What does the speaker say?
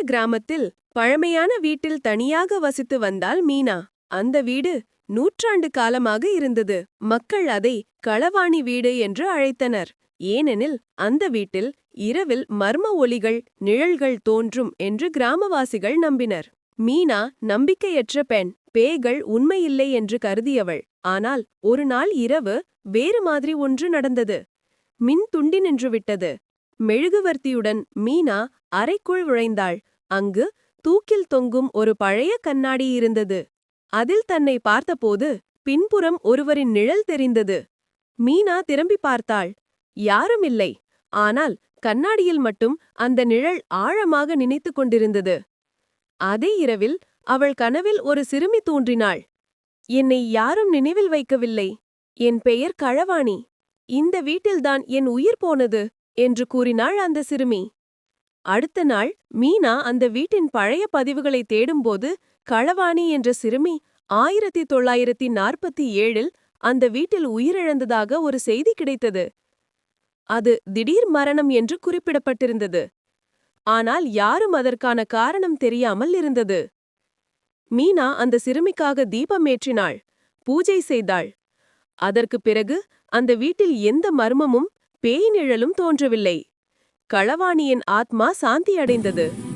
கிராமத்தில் பழமையான வீட்டில் தனியாக வசித்து வந்தாள் மீனா. அந்த வீடு நூற்றாண்டு காலமாக இருந்தது. மக்கள் அதை களவாணி வீடு என்று அழைத்தனர். ஏனெனில் அந்த வீட்டில் இரவில் மர்ம ஒலிகள், நிழல்கள் தோன்றும் என்று கிராமவாசிகள் நம்பினர். மீனா நம்பிக்கையற்ற பெண், பேய்கள் உண்மையில்லை என்று கருதியவள். ஆனால் ஒரு நாள் இரவு வேறு மாதிரி ஒன்று நடந்தது. மின் துண்டி நின்றுவிட்டது. மெழுகுவர்த்தியுடன் மீனா அறைக்குள் நுழைந்தாள். அங்கு தூக்கில் தொங்கும் ஒரு பழைய கண்ணாடி இருந்தது. அதில் தன்னை பார்த்தபோது பின்புறம் ஒருவரின் நிழல் தெரிந்தது. மீனா திரும்பி பார்த்தாள். யாரும் இல்லை. ஆனால் கண்ணாடியில் மட்டும் அந்த நிழல் ஆழமாக நினைத்து கொண்டிருந்தது. அதே இரவில் அவள் கனவில் ஒரு சிறுமி தோன்றினாள். என்னை யாரும் நினைவில் வைக்கவில்லை. என் பெயர் களவாணி. இந்த வீட்டில்தான் என் உயிர் போனது என்று கூறினாள் அந்த சிறுமி. அடுத்த நாள் மீனா அந்த வீட்டின் பழைய பதிவுகளை தேடும்போது களவாணி என்ற சிறுமி 1947இல் அந்த வீட்டில் உயிரிழந்ததாக ஒரு செய்தி கிடைத்தது. அது திடீர் மரணம் என்று குறிப்பிடப்பட்டிருந்தது. ஆனால் யாரும் அதற்கான காரணம் தெரியாமல் இருந்தது. மீனா அந்த சிறுமிக்காக தீபமேற்றினாள், பூஜை செய்தாள். அதற்குப் பிறகு அந்த வீட்டில் எந்த மர்மமும் பேய் நிழலும் தோன்றவில்லை. களவாணியின் ஆத்மா சாந்தியடைந்தது.